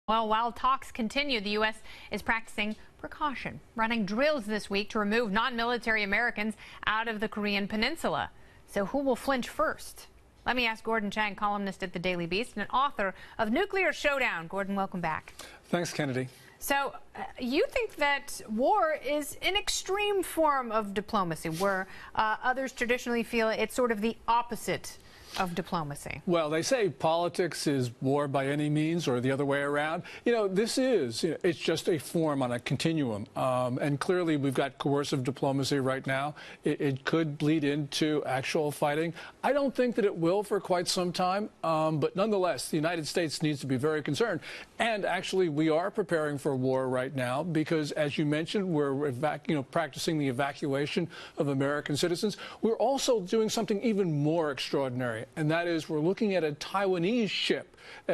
Well, while talks continue, the U.S. is practicing precaution, running drills this week to remove non-military Americans out of the Korean peninsula. So who will flinch first? Let me ask Gordon Chang, columnist at the Daily Beast and author of Nuclear Showdown. Gordon, welcome back. Thanks, Kennedy. So you think that war is an extreme form of diplomacy, where others traditionally feel it's sort of the opposite of diplomacy? Well, they say politics is war by any means, or the other way around. This is, it's just a form on a continuum. And clearly we've got coercive diplomacy right now. It could bleed into actual fighting. I don't think that it will for quite some time. But nonetheless, the United States needs to be very concerned. And actually, we are preparing for war right now because, as you mentioned, we're practicing the evacuation of American citizens. We're also doing something even more extraordinary. And that is, we're looking at a Taiwanese ship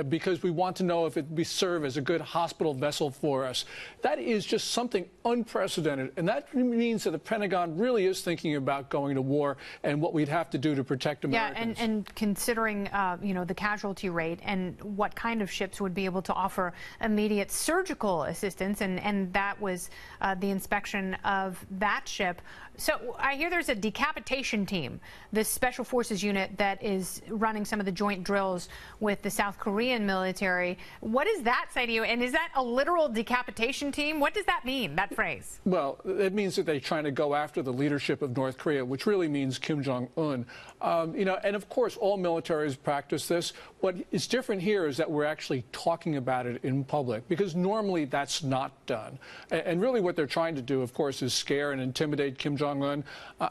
because we want to know if it would serve as a good hospital vessel for us. That is just something unprecedented. And that means that the Pentagon really is thinking about going to war and what we'd have to do to protect Americans. Yeah, and considering, the casualty rate and what kind of ships would be able to offer immediate surgical assistance. And that was the inspection of that ship. So I hear there's a decapitation team, this special forces unit that is running some of the joint drills with the South Korean military. What does that say to you? And is that a literal decapitation team? What does that mean, that phrase? Well, it means that they're trying to go after the leadership of North Korea, which really means Kim Jong-un. And of course, all militaries practice this. What is different here is that we're actually talking about it in public, because normally that's not done. And really what they're trying to do, of course, is scare and intimidate Kim Jong-un.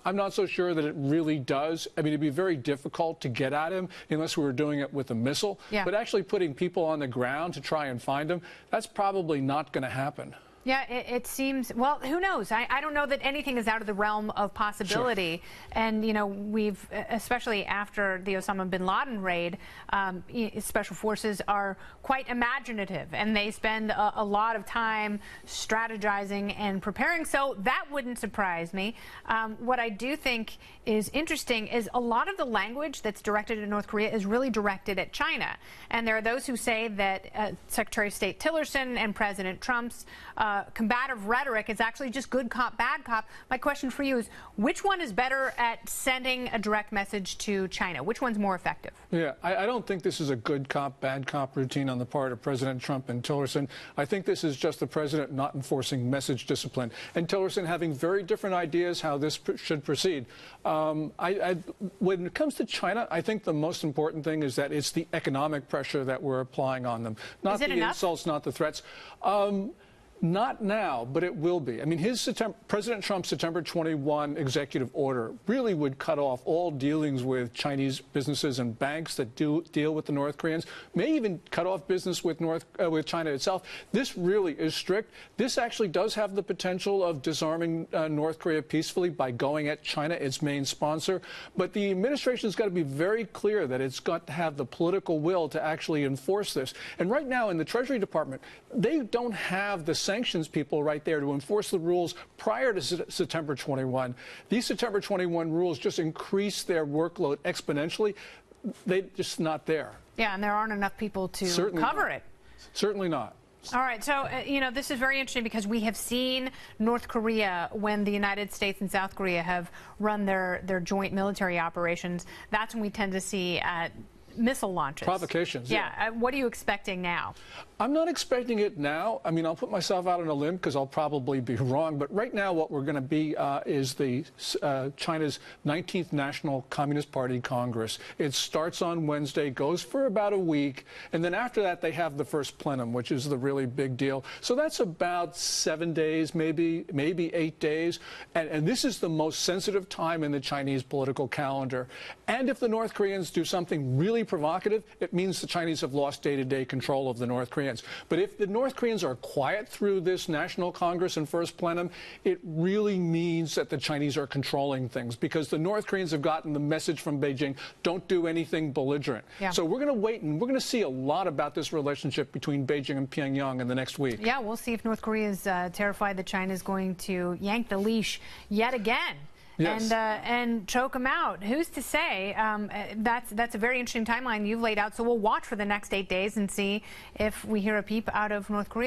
I'm not so sure that it really does. I mean, it'd be very difficult to get at him unless we were doing it with a missile. Yeah. But actually putting people on the ground to try and find him, that's probably not going to happen. Yeah, it seems, well, who knows? I don't know that anything is out of the realm of possibility. Sure. And, we've, especially after the Osama bin Laden raid, special forces are quite imaginative, and they spend a lot of time strategizing and preparing. So that wouldn't surprise me. What I do think is interesting is a lot of the language that's directed at North Korea is really directed at China. And there are those who say that Secretary of State Tillerson and President Trump's combative rhetoric is actually just good cop, bad cop. My question for you is, which one is better at sending a direct message to China? Which one's more effective? Yeah, I don't think this is a good cop, bad cop routine on the part of President Trump and Tillerson. I think this is just the president not enforcing message discipline, and Tillerson having very different ideas how this should proceed. When it comes to China, I think the most important thing is that it's the economic pressure that we're applying on them, not the insults, not the threats. Not now, but it will be. I mean, President Trump's September 21 executive order really would cut off all dealings with Chinese businesses and banks that deal with the North Koreans, may even cut off business with China itself. This really is strict. This actually does have the potential of disarming North Korea peacefully by going at China, its main sponsor. But the administration's got to be very clear that it's got to have the political will to actually enforce this. And right now in the Treasury Department, they don't have the sanctions people right there to enforce the rules prior to September 21. These September 21 rules just increase their workload exponentially. They're just not there. Yeah, and there aren't enough people to cover it. Certainly not. All right, so, this is very interesting because we have seen North Korea, when the United States and South Korea have run their joint military operations, that's when we tend to see missile launches. Provocations. Yeah. What are you expecting now? I'm not expecting it now. I mean, I'll put myself out on a limb because I'll probably be wrong. But right now what we're going to be is China's 19th National Communist Party Congress. It starts on Wednesday, goes for about a week. And then after that, they have the first plenum, which is the really big deal. So that's about 7 days, maybe 8 days. And this is the most sensitive time in the Chinese political calendar. And if the North Koreans do something really provocative, it means the Chinese have lost day-to-day control of the North Koreans. But if the North Koreans are quiet through this National Congress and first plenum, it really means that the Chinese are controlling things, because the North Koreans have gotten the message from Beijing, don't do anything belligerent. Yeah. So we're going to wait, and we're going to see a lot about this relationship between Beijing and Pyongyang in the next week. Yeah, we'll see if North Korea is terrified that China is going to yank the leash yet again. Yes. and choke them out. Who's to say? That's a very interesting timeline you've laid out. So we'll watch for the next 8 days and see if we hear a peep out of North Korea.